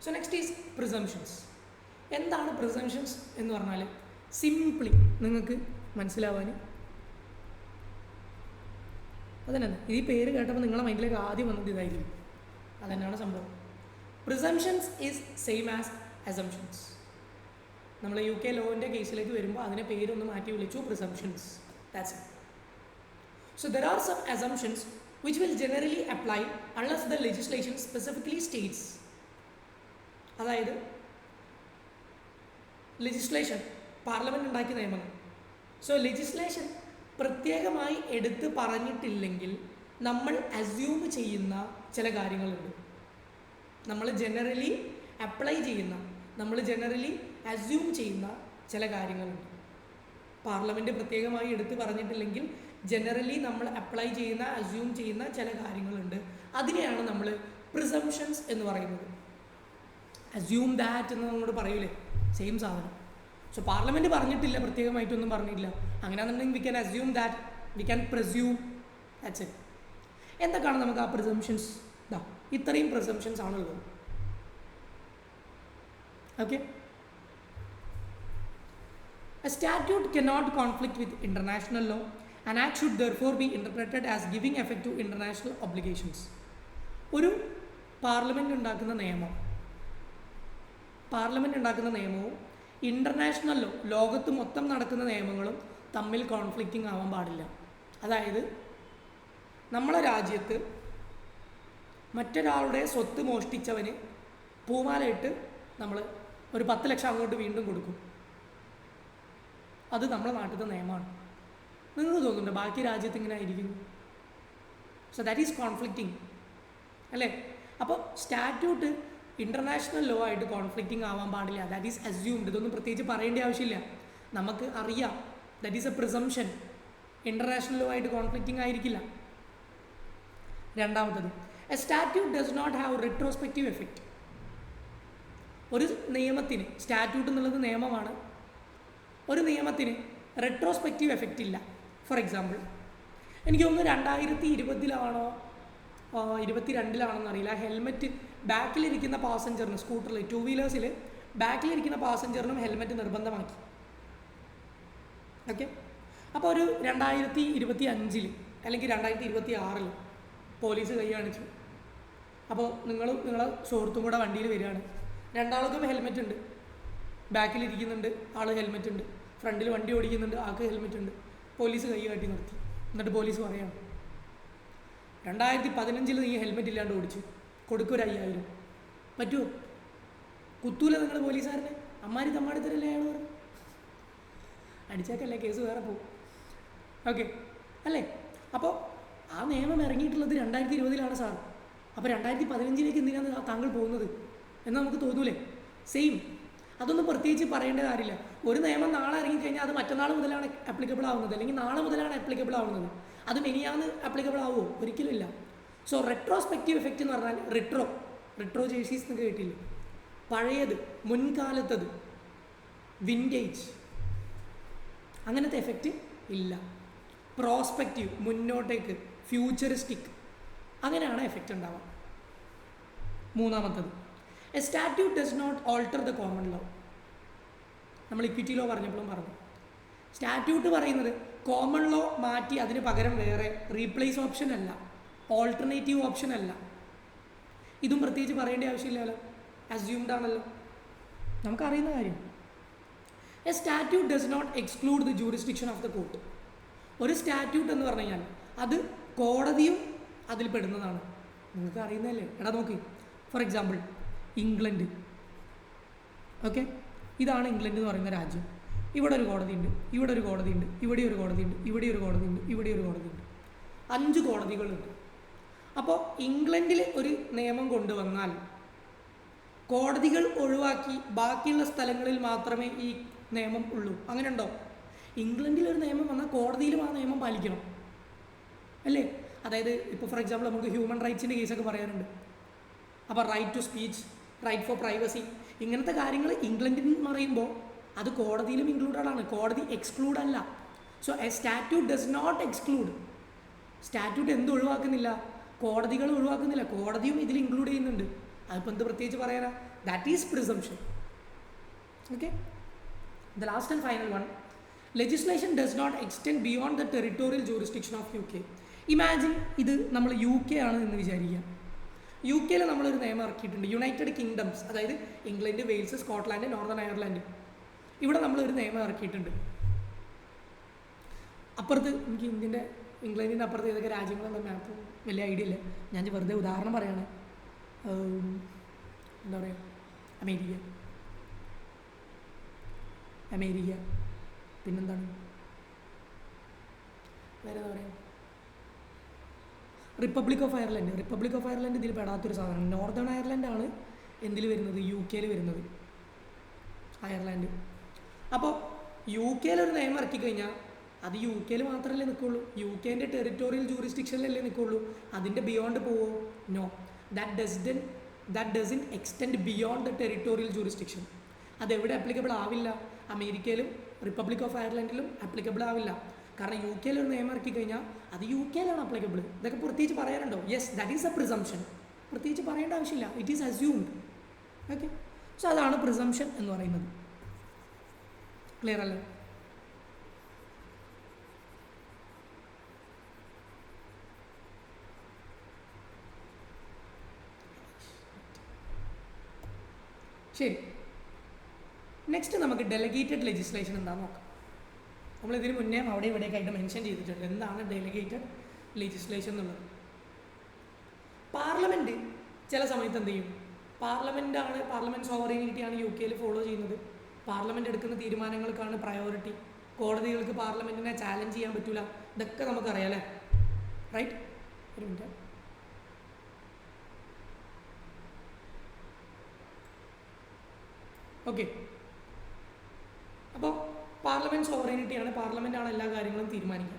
So next is presumptions. എന്താണ് presumptions എന്ന് പറഞ്ഞാൽ സിംപ്ലി നിങ്ങൾക്ക് മനസ്സിലാവാൻ അതന്നെ, ഈ പേര് കേട്ടപ്പോൾ നിങ്ങളുടെ മൈൻഡിലേക്ക് ആദ്യം വന്നത് ഇതായിരിക്കും. അതന്നെയാണ് സംഭവം. Presumptions is same as assumptions. നമ്മൾ UK ലോൻ്റെ കേസിലേക്ക് വരുമ്പോൾ അതിനെ പേരൊന്ന് മാറ്റി വിളിച്ചു presumptions. That's it. So there are some assumptions which will generally apply unless the legislation specifically states. അതായത് ലെജിസ്ലേഷൻ, പാർലമെൻറ്റ് ഉണ്ടാക്കിയ നിയമങ്ങൾ. സോ ലെജിസ്ലേഷൻ പ്രത്യേകമായി എടുത്ത് പറഞ്ഞിട്ടില്ലെങ്കിൽ നമ്മൾ അസ്യൂം ചെയ്യുന്ന ചില കാര്യങ്ങളുണ്ട്. നമ്മൾ ജനറലി അപ്ലൈ ചെയ്യുന്ന, നമ്മൾ ജനറലി അസ്യൂം ചെയ്യുന്ന ചില കാര്യങ്ങളുണ്ട്. പാർലമെൻറ്റ് പ്രത്യേകമായി എടുത്ത് പറഞ്ഞിട്ടില്ലെങ്കിൽ ജനറലി നമ്മൾ അപ്ലൈ ചെയ്യുന്ന, അസ്യൂം ചെയ്യുന്ന ചില കാര്യങ്ങളുണ്ട്. അതിനെയാണ് നമ്മൾ പ്രിസംഷൻസ് എന്ന് പറയുന്നത്. അസ്യൂം ദാറ്റ് എന്ന് നമ്മളോട് പറയൂലേ, സെയിം സാധനം. സോ പാർലമെൻറ്റ് പറഞ്ഞിട്ടില്ല, പ്രത്യേകമായിട്ടൊന്നും പറഞ്ഞിട്ടില്ല, അങ്ങനെയാണെന്നുണ്ടെങ്കിൽ we can assume that, we can presume, that's it. എന്തൊക്കെയാണ് നമുക്ക് ആ പ്രിസംഷൻസ്? ഇത്രയും പ്രിസംഷൻസ് ആണുള്ളത്. Okay. A statute cannot conflict with international law. An act should therefore be interpreted as giving effect to international obligations. ഒരു parliament ഉണ്ടാക്കുന്ന നിയമവും international law, ലോകത്ത് മൊത്തം നടക്കുന്ന നിയമങ്ങളും തമ്മിൽ കോൺഫ്ലിക്റ്റിംഗ് ആവാൻ പാടില്ല. അതായത് നമ്മളെ രാജ്യത്ത് മറ്റൊരാളുടെ സ്വത്ത് മോഷ്ടിച്ചവന് പൂമാലയിട്ട് നമ്മൾ ഒരു 10 ലക്ഷം അങ്ങോട്ട് വീണ്ടും കൊടുക്കും. അത് നമ്മളെ നാട്ടിലത്തെ നിയമമാണ്. നിങ്ങൾക്ക് തോന്നുന്നുണ്ട് ബാക്കി രാജ്യത്ത് ഇങ്ങനെ ആയിരിക്കുന്നു? സോ ദാറ്റ് ഈസ് കോൺഫ്ലിക്റ്റിംഗ് അല്ലേ? അപ്പോൾ സ്റ്റാറ്റ്യൂട്ട് ഇൻ്റർനാഷണൽ ലോ ആയിട്ട് കോൺഫ്ലിക്റ്റിംഗ് ആവാൻ പാടില്ല. That is assumed. ഇതൊന്നും പ്രത്യേകിച്ച് പറയേണ്ട ആവശ്യമില്ല, നമുക്ക് അറിയാം. That is a presumption. International law ആയിട്ട് കോൺഫ്ലിക്റ്റിംഗ് ആയിരിക്കില്ല. രണ്ടാമത്തത്, a statute does not have retrospective effect. ഒരു നിയമത്തിന്, സ്റ്റാറ്റ്യൂട്ട് എന്നുള്ളത് നിയമമാണ്, ഒരു നിയമത്തിന് റെട്രോസ്പെക്റ്റീവ് എഫക്റ്റ് ഇല്ല. ഫോർ എക്സാമ്പിൾ, എനിക്ക് തോന്നുന്നു 2020 22 ഹെൽമെറ്റ് ബാക്കിലിരിക്കുന്ന പാസഞ്ചറിന്, സ്കൂട്ടറിൽ, 2 വീലേഴ്സിൽ ബാക്കിലിരിക്കുന്ന പാസഞ്ചറിനും ഹെൽമെറ്റ് നിർബന്ധമാക്കി. ഓക്കെ. അപ്പോൾ ഒരു 2025 അല്ലെങ്കിൽ 2026 പോലീസ് കൈ കാണിച്ചു. അപ്പോൾ നിങ്ങളെ സുഹൃത്തും കൂടെ വണ്ടിയിൽ വരികയാണ്, രണ്ടാൾക്കും ഹെൽമെറ്റ് ഉണ്ട്, ബാക്കിലിരിക്കുന്നുണ്ട് ആൾ ഹെൽമെറ്റ് ഉണ്ട്, ഫ്രണ്ടിൽ വണ്ടി ഓടിക്കുന്നുണ്ട് ആൾക്ക് ഹെൽമെറ്റ് ഉണ്ട്. പോലീസ് കൈ കാട്ടി നിർത്തി. എന്നിട്ട് പോലീസ് പറയാണ് 2015 നീ ഹെൽമെറ്റ് ഇല്ലാണ്ട് ഓടിച്ചു, കൊടുക്കൊരു 5000. പറ്റുമോ? കുത്തൂല നിങ്ങൾ പോലീസുകാരനെ? അമ്മാരി തമ്മാടി തരല്ലേ അയാൾ പറഞ്ഞു. അടിച്ചേക്കല്ലേ, കേസ് വേറെ പോകും. ഓക്കെ അല്ലേ? അപ്പോൾ ആ നിയമം ഇറങ്ങിയിട്ടുള്ളത് 2020 സാർ. അപ്പോൾ 2015 എന്തിനാണ് താങ്കൾ പോകുന്നത് എന്ന് നമുക്ക് തോന്നൂലേ? സെയിം. അതൊന്നും പ്രത്യേകിച്ച് പറയേണ്ട കാര്യമില്ല. ഒരു നിയമം നാളെ ഇറങ്ങിക്കഴിഞ്ഞാൽ അത് മറ്റന്നാൾ മുതലാണ് ആപ്ലിക്കബിൾ ആവുന്നത്, അല്ലെങ്കിൽ നാളെ മുതലാണ് ആപ്ലിക്കബിൾ ആവുന്നത്. അത് മെനിയാന്ന് ആപ്ലിക്കബിൾ ആവുമോ? ഒരിക്കലും ഇല്ല. സോ റെട്രോസ്പെക്റ്റീവ് എഫക്റ്റ് എന്ന് പറഞ്ഞാൽ റിട്രോ ജേഴ്സീസ് എന്ന് കേട്ടില്ല, പഴയത്, മുൻകാലത്തത്, വിൻറ്റേജ്, അങ്ങനത്തെ എഫക്റ്റ് ഇല്ല. പ്രോസ്പെക്റ്റീവ്, മുന്നോട്ടേക്ക്, ഫ്യൂച്ചറിസ്റ്റിക്, അങ്ങനെയാണ് എഫക്റ്റ് ഉണ്ടാവുക. മൂന്നാമത്തത്, a statute does not alter the common law. നമ്മൾ ഇക്വിറ്റി ലോ പറഞ്ഞപ്പോഴും പറഞ്ഞു, സ്റ്റാറ്റ്യൂട്ട് പറയുന്നത് കോമൺ ലോ മാറ്റി അതിന് പകരം വേറെ റീപ്ലേസ് ഓപ്ഷൻ അല്ല, ഓൾട്ടർനേറ്റീവ് ഓപ്ഷൻ അല്ല. ഇതും പ്രത്യേകിച്ച് പറയേണ്ട ആവശ്യമില്ലല്ലോ, അസ്യൂംഡ് ആണല്ലോ, നമുക്കറിയുന്ന കാര്യം. A statute does not exclude the jurisdiction of the court. ഒരു സ്റ്റാറ്റ്യൂട്ട് എന്ന് പറഞ്ഞു കഴിഞ്ഞാൽ അത് കോടതിയും അതിൽ പെടുന്നതാണ്. നിങ്ങൾക്ക് അറിയുന്നതല്ലേ? എടാ നോക്കി, ഫോർ എക്സാമ്പിൾ ഇംഗ്ലണ്ട്. ഓക്കെ, ഇതാണ് ഇംഗ്ലണ്ട് എന്ന് പറയുന്ന രാജ്യം. ഇവിടെ ഒരു കോടതിയുണ്ട്, ഇവിടെ ഒരു കോടതിയുണ്ട്, ഇവിടെ ഒരു കോടതിയുണ്ട്, ഇവിടെ ഒരു കോടതിയുണ്ട്, ഇവിടെ ഒരു കോടതിയുണ്ട്. 5 കോടതികളുണ്ട്. അപ്പോൾ ഇംഗ്ലണ്ടിൽ ഒരു നിയമം കൊണ്ടുവന്നാൽ കോടതികൾ ഒഴിവാക്കി ബാക്കിയുള്ള സ്ഥലങ്ങളിൽ മാത്രമേ ഈ നിയമം ഉള്ളൂ. അങ്ങനെ ഉണ്ടോ? ഇംഗ്ലണ്ടിൽ ഒരു നിയമം വന്നാൽ കോടതിയിലും ആ നിയമം പാലിക്കണം അല്ലേ? അതായത് ഇപ്പോൾ ഫോർ എക്സാമ്പിൾ നമുക്ക് ഹ്യൂമൻ റൈറ്റ്സിൻ്റെ കേസൊക്കെ പറയാറുണ്ട്. അപ്പോൾ right to speech, right for privacy, ഇങ്ങനത്തെ കാര്യങ്ങൾ ഇംഗ്ലണ്ടിൽ എന്ന് പറയുമ്പോൾ അത് കോടതിയിലും ഇൻക്ലൂഡഡ് ആണ്, കോടതി എക്സ്ക്ലൂഡ് അല്ല. So a statute does not exclude. Statute എന്ത് ഒഴിവാക്കുന്നില്ല? കോടതികൾ ഒഴിവാക്കുന്നില്ല, കോടതിയും ഇതിൽ ഇൻക്ലൂഡ് ചെയ്യുന്നുണ്ട്. അതിപ്പോൾ എന്ത് പ്രത്യേകിച്ച് പറയാനാ? That is presumption. Okay, the last and final one, legislation does not extend beyond the territorial jurisdiction of UK. Imagine ഇത് നമ്മൾ UK ആണ് എന്ന് വിചാരിക്കുക. UK നമ്മളൊരു നിയമം ഇറക്കിയിട്ടുണ്ട്, യുണൈറ്റഡ് കിങ്ഡംസ്, അതായത് England, Wales, Scotland, northern Ireland, ഇവിടെ നമ്മളൊരു നിയമം ഇറക്കിയിട്ടുണ്ട്. അപ്പുറത്ത് എനിക്ക് ഇംഗ്ലണ്ടിൻ്റെ അപ്പുറത്ത് ഏതൊക്കെ രാജ്യങ്ങളുള്ള മാപ്പ് വലിയ ഐഡിയ ഇല്ല, ഞാൻ വെറുതെ ഉദാഹരണം പറയാണ്. എന്താ പറയുക, അമേരിക്ക, പിന്നെന്താണ് വേറെ എന്താ പറയുക, റിപ്പബ്ലിക് ഓഫ് അയർലൻഡ് ഇതിൽ പെടാത്തൊരു സാധനമാണ്. നോർത്തേൺ അയർലൻഡാണ് എന്തിൽ വരുന്നത്? UK വരുന്നത്, അയർലൻഡ്. അപ്പോൾ UK ഒരു നിയമം ഇറക്കി കഴിഞ്ഞാൽ അത് UK മാത്രമല്ലേ നിൽക്കുള്ളൂ, UK ടെറിട്ടോറിയൽ ജൂറിസ്ഡിക്ഷനിലല്ലേ നിൽക്കുള്ളൂ. അതിൻ്റെ ബിയോണ്ട് പോവോ? No, that doesn't extend beyond the territorial jurisdiction. അതെവിടെ ആപ്ലിക്കബിൾ ആവില്ല? അമേരിക്കയിലും റിപ്പബ്ലിക് ഓഫ് അയർലൻഡിലും ആപ്ലിക്കബിൾ ആവില്ല. കാരണം UK ഒരു നിയമം ഇറക്കി കഴിഞ്ഞാൽ അത് UK ആപ്ലിക്കബിൾ. ഇതൊക്കെ പ്രത്യേകിച്ച് പറയാനുണ്ടോ? Yes, that is a presumption. പ്രത്യേകിച്ച് പറയേണ്ട ആവശ്യമില്ല, it is assumed. Okay, so അതാണ് പ്രിസംഷൻ എന്ന് പറയുന്നത്. ക്ലിയർ അല്ലേ? ശരി, നെക്സ്റ്റ് നമുക്ക് ഡെലിഗേറ്റഡ് ലെജിസ്ലേഷൻ എന്താണെന്ന് നോക്കാം. നമ്മളിതിന് മുന്നേ അവിടെ ഇവിടെയൊക്കെ ആയിട്ട് മെൻഷൻ ചെയ്തിട്ടുണ്ട് എന്താണ് ഡെലിഗേറ്റഡ് ലെജിസ്ലേഷൻ എന്നുള്ളത്. പാർലമെൻറ്റ് ചില സമയത്ത് എന്ത് ചെയ്യും? പാർലമെൻറ്റ് സോവറൈനിറ്റിയാണ് UK ഫോളോ ചെയ്യുന്നത്. പാർലമെൻറ്റ് എടുക്കുന്ന തീരുമാനങ്ങൾക്കാണ് പ്രയോറിറ്റി. കോടതികൾക്ക് പാർലമെൻറ്റിനെ ചാലഞ്ച് ചെയ്യാൻ പറ്റില്ല. ഇതൊക്കെ നമുക്കറിയാം അല്ലേ? റൈറ്റ്, ഒരു മിനിറ്റ്. ഓക്കെ, അപ്പോൾ പാർലമെൻറ്റ് സോവറൈനിറ്റിയാണ്, പാർലമെൻറ്റാണ് എല്ലാ കാര്യങ്ങളും തീരുമാനിക്കുക.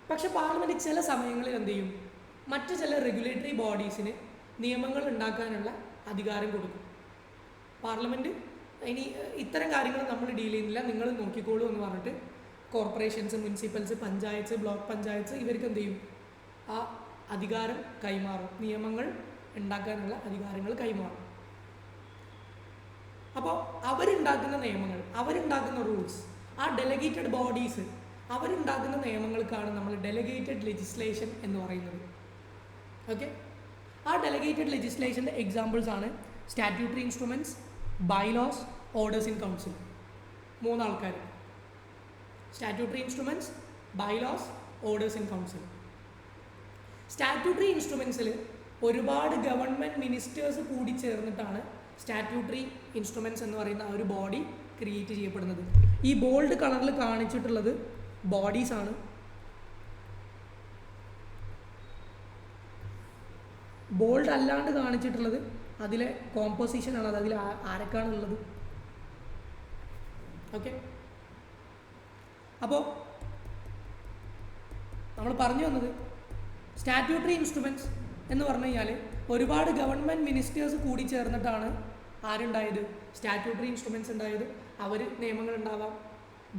പക്ഷേ പാർലമെൻറ്റ് ചില സമയങ്ങളിൽ എന്ത് ചെയ്യും? മറ്റ് ചില റെഗുലേറ്ററി ബോഡീസിന് നിയമങ്ങൾ ഉണ്ടാക്കാനുള്ള അധികാരം കൊടുക്കും. പാർലമെൻറ്റ് ഇനി ഇത്തരം കാര്യങ്ങൾ നമ്മൾ ഡീൽ ചെയ്യുന്നില്ല, നിങ്ങൾ നോക്കിക്കോളൂ എന്ന് പറഞ്ഞിട്ട് കോർപ്പറേഷൻസ്, മുനിസിപ്പൽസ്, പഞ്ചായത്ത്, ബ്ലോക്ക് പഞ്ചായത്ത് ഇവർക്ക് എന്ത് ചെയ്യും? ആ അധികാരം കൈമാറും, നിയമങ്ങൾ ഉണ്ടാക്കാനുള്ള അധികാരങ്ങൾ കൈമാറും. അപ്പോൾ അവരുണ്ടാക്കുന്ന നിയമങ്ങൾ, അവരുണ്ടാക്കുന്ന റൂൾസ്, ആ ഡെലിഗേറ്റഡ് ബോഡീസ് അവരുണ്ടാക്കുന്ന നിയമങ്ങൾക്കാണ് നമ്മൾ ഡെലിഗേറ്റഡ് ലെജിസ്ലേഷൻ എന്ന് പറയുന്നത്. ഓക്കെ, ആ ഡെലിഗേറ്റഡ് ലെജിസ്ലേഷൻ്റെ എക്സാമ്പിൾസ് ആണ് statutory instruments, byelaws, orders in council. 3 ആൾക്കാർ: statutory instruments, byelaws, orders in council. Statutory ഇൻസ്ട്രുമെൻറ്റ്സിൽ ഒരുപാട് ഗവൺമെൻറ് മിനിസ്റ്റേഴ്സ് കൂടി ചേർന്നിട്ടാണ് സ്റ്റാറ്റ്യൂട്ടറി ഇൻസ്ട്രുമെൻറ്റ്സ് എന്ന് പറയുന്ന ആ ഒരു ബോഡി ക്രിയേറ്റ് ചെയ്യപ്പെടുന്നത്. ഈ ബോൾഡ് കളറിൽ കാണിച്ചിട്ടുള്ളത് ബോഡീസാണ്. ബോൾഡ് അല്ലാണ്ട് കാണിച്ചിട്ടുള്ളത് അതിലെ കോമ്പോസിഷനാണ്, അത് അതിൽ ആരൊക്കെയാണുള്ളത്. ഓക്കെ, അപ്പോൾ നമ്മൾ പറഞ്ഞു വന്നത് സ്റ്റാറ്റ്യൂട്ടറി ഇൻസ്ട്രുമെൻറ്റ്സ് എന്ന് പറഞ്ഞു കഴിഞ്ഞാൽ ഒരുപാട് ഗവൺമെൻറ് മിനിസ്റ്റേഴ്സ് കൂടി ചേർന്നിട്ടാണ് ആരുണ്ടായത്? സ്റ്റാറ്റ്യൂട്ടറി ഇൻസ്ട്രുമെൻറ്റ്സ് ഉണ്ടായത്. അവർ നിയമങ്ങൾ ഉണ്ടാവാം.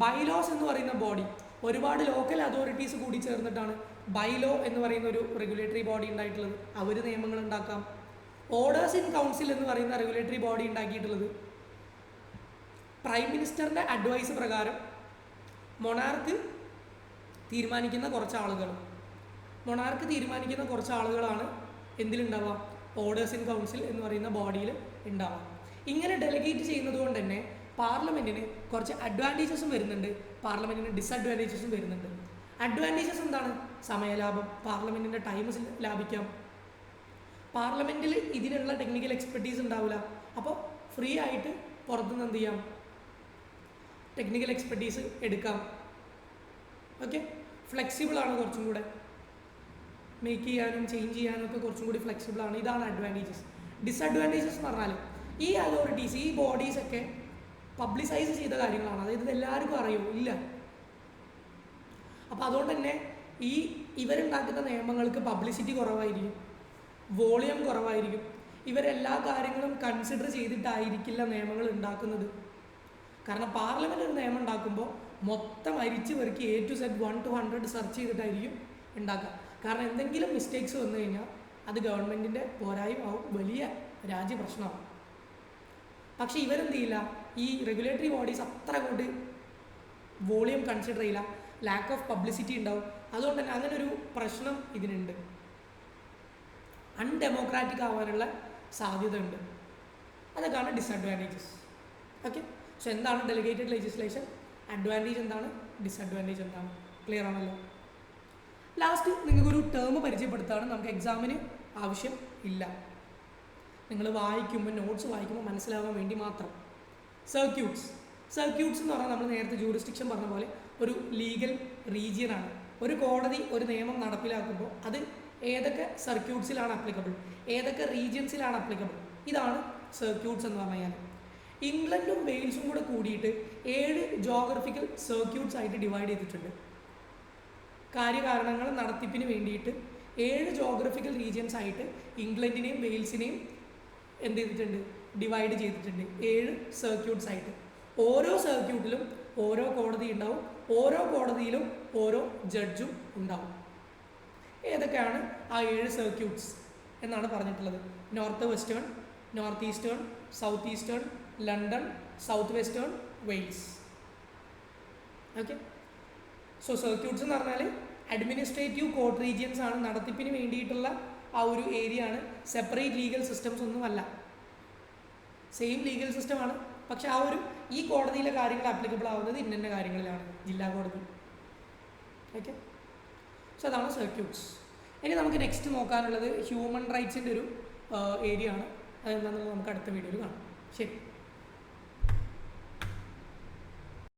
ബൈലോസ് എന്ന് പറയുന്ന ബോഡി ഒരുപാട് ലോക്കൽ അതോറിറ്റീസ് കൂടി ചേർന്നിട്ടാണ് ബൈലോ എന്ന് പറയുന്ന ഒരു റെഗുലേറ്ററി ബോഡി ഉണ്ടായിട്ടുള്ളത്. അവർ നിയമങ്ങൾ ഉണ്ടാക്കാം. ഓർഡേഴ്സ് ഇൻ കൗൺസിൽ എന്ന് പറയുന്ന റെഗുലേറ്ററി ബോഡി ഉണ്ടാക്കിയിട്ടുള്ളത് പ്രൈം മിനിസ്റ്ററിൻ്റെ അഡ്വൈസ് പ്രകാരം മൊണാർക്ക് തീരുമാനിക്കുന്ന കുറച്ച് ആളുകളാണ് എന്തിലുണ്ടാവുക? ഓർഡേഴ്സ് ഇൻ കൗൺസിൽ എന്ന് പറയുന്ന ബോഡിയിൽ ഉണ്ടാവുക. ഇങ്ങനെ ഡെലിഗേറ്റ് ചെയ്യുന്നത് കൊണ്ട് തന്നെ പാർലമെൻറ്റിന് കുറച്ച് അഡ്വാൻറ്റേജസും വരുന്നുണ്ട്, പാർലമെൻറ്റിന് ഡിസഡ്വാൻറ്റേജസും വരുന്നുണ്ട്. അഡ്വാൻറ്റേജസ് എന്താണ്? സമയലാഭം, പാർലമെൻറ്റിൻ്റെ ടൈം ലാഭിക്കാം. പാർലമെൻറ്റിൽ ഇതിനുള്ള ടെക്നിക്കൽ എക്സ്പെർട്ടീസ് ഉണ്ടാവില്ല. അപ്പോൾ ഫ്രീ ആയിട്ട് പുറത്തുനിന്ന് എന്ത് ചെയ്യാം? ടെക്നിക്കൽ എക്സ്പെർട്ടീസ് എടുക്കാം. ഓക്കെ, ഫ്ലെക്സിബിളാണ്, കുറച്ചും കൂടെ മേക്ക് ചെയ്യാനും ചേഞ്ച് ചെയ്യാനും ഒക്കെ കുറച്ചും കൂടി ഫ്ലെക്സിബിളാണ്. ഇതാണ് അഡ്വാൻറ്റേജസ്. ഡിസഡ്വാൻറ്റേജസ് എന്ന് പറഞ്ഞാൽ ഈ അതോറിറ്റീസ്, ഈ ബോഡീസൊക്കെ പബ്ലിസൈസ് ചെയ്ത കാര്യങ്ങളാണ്. അതായത് ഇത് എല്ലാവർക്കും അറിയോ? ഇല്ല. അപ്പോൾ അതുകൊണ്ട് തന്നെ ഇവരുണ്ടാക്കുന്ന നിയമങ്ങൾക്ക് പബ്ലിസിറ്റി കുറവായിരിക്കും, വോളിയം കുറവായിരിക്കും. ഇവരെല്ലാ കാര്യങ്ങളും കൺസിഡർ ചെയ്തിട്ടായിരിക്കില്ല നിയമങ്ങൾ ഉണ്ടാക്കുന്നത്. കാരണം പാർലമെൻറ്റ് ഒരു നിയമം ഉണ്ടാക്കുമ്പോൾ മൊത്തം അരിച്ച് പെറുക്കി A to Z 1 to 100 search ചെയ്തിട്ടായിരിക്കും ഉണ്ടാക്കുക. കാരണം എന്തെങ്കിലും മിസ്റ്റേക്സ് വന്നു കഴിഞ്ഞാൽ അത് ഗവൺമെൻറ്റിൻ്റെ പോരായ്മ ആവും, വലിയ രാജ്യ പ്രശ്നമാണ്. പക്ഷേ ഇവരെന്ത് ചെയ്യില്ല, ഈ റെഗുലേറ്ററി ബോഡീസ് അത്ര കൊണ്ട് വോളിയം കൺസിഡർ ചെയ്യില്ല, ലാക്ക് ഓഫ് പബ്ലിസിറ്റി ഉണ്ടാവും. അതുകൊണ്ട് തന്നെ അങ്ങനെ ഒരു പ്രശ്നം ഇതിനുണ്ട്, അൺഡെമോക്രാറ്റിക് ആവാനുള്ള സാധ്യത ഉണ്ട്. അതൊക്കെയാണ് ഡിസഡ്വാൻറ്റേജസ്. ഓക്കെ, സോ എന്താണ് ഡെലിഗേറ്റഡ് ലെജിസ്ലേഷൻ, അഡ്വാൻറ്റേജ് എന്താണ്, ഡിസഡ്വാൻറ്റേജ് എന്താണ്, ക്ലിയർ ആണല്ലോ. ലാസ്റ്റ് നിങ്ങൾക്കൊരു ടേം പരിചയപ്പെടുത്താണ്, നമുക്ക് എക്സാമിന് ആവശ്യം ഇല്ല, നിങ്ങൾ വായിക്കുമ്പോൾ നോട്ട്സ് വായിക്കുമ്പോൾ മനസ്സിലാവാൻ വേണ്ടി മാത്രം. സർക്യൂട്ട്സ്. സർക്യൂട്ട്സ് എന്ന് പറഞ്ഞാൽ നമ്മൾ നേരത്തെ ജൂറിസ്ഡിക്ഷൻ പറഞ്ഞ പോലെ ഒരു ലീഗൽ റീജിയനാണ്. ഒരു കോടതി ഒരു നിയമം നടപ്പിലാക്കുമ്പോൾ അത് ഏതൊക്കെ സർക്യൂട്ട്സിലാണ് അപ്ലിക്കബിൾ, ഏതൊക്കെ റീജിയൻസിലാണ് അപ്ലിക്കബിൾ, ഇതാണ് സർക്യൂട്ട്സ് എന്ന് പറഞ്ഞു കഴിഞ്ഞാൽ. ഇംഗ്ലണ്ടും വെയിൽസും കൂടെ കൂടിയിട്ട് 7 ജോഗ്രഫിക്കൽ സർക്യൂട്ട്സ് ആയിട്ട് ഡിവൈഡ് ചെയ്തിട്ടുണ്ട്. കാര്യകാരണങ്ങൾ നടത്തിപ്പിന് വേണ്ടിയിട്ട് 7 ജോഗ്രഫിക്കൽ റീജിയൻസ് ആയിട്ട് ഇംഗ്ലണ്ടിനെയും വെയിൽസിനെയും എന്ത് ചെയ്തിട്ടുണ്ട്, ഡിവൈഡ് ചെയ്തിട്ടുണ്ട് 7 സർക്യൂട്ട്സ് ആയിട്ട്. ഓരോ സർക്യൂട്ടിലും ഓരോ കോടതി ഉണ്ടാവും, ഓരോ കോടതിയിലും ഓരോ ജഡ്ജും ഉണ്ടാവും. ഏതൊക്കെയാണ് ആ 7 സർക്യൂട്ട്സ് എന്നാണ് പറഞ്ഞിട്ടുള്ളത്? North western, north eastern, south eastern, London, south western, Wales. Okay, so circuits എന്ന് പറഞ്ഞാൽ അഡ്മിനിസ്ട്രേറ്റീവ് കോർട്ട് റീജിയൻസ് ആണ്, നടത്തിപ്പിന് വേണ്ടിയിട്ടുള്ള ആ ഒരു ഏരിയ ആണ്. സെപ്പറേറ്റ് ലീഗൽ സിസ്റ്റംസ് ഒന്നുമല്ല, സെയിം ലീഗൽ സിസ്റ്റമാണ്. പക്ഷെ ആ ഒരു ഈ കോടതിയിലെ കാര്യങ്ങൾ ആപ്ലിക്കബിൾ ആവുന്നത് ഇന്ന കാര്യങ്ങളിലാണ്, ജില്ലാ കോടതി. ഓക്കെ, സോ അതാണ് സർക്യൂട്ട്സ്. ഇനി നമുക്ക് നെക്സ്റ്റ് നോക്കാനുള്ളത് ഹ്യൂമൻ റൈറ്റ്സിൻ്റെ ഒരു ഏരിയ ആണ്. അതെന്താണെന്നുള്ളത് നമുക്ക് അടുത്ത വീഡിയോയിൽ കാണാം. ശരി.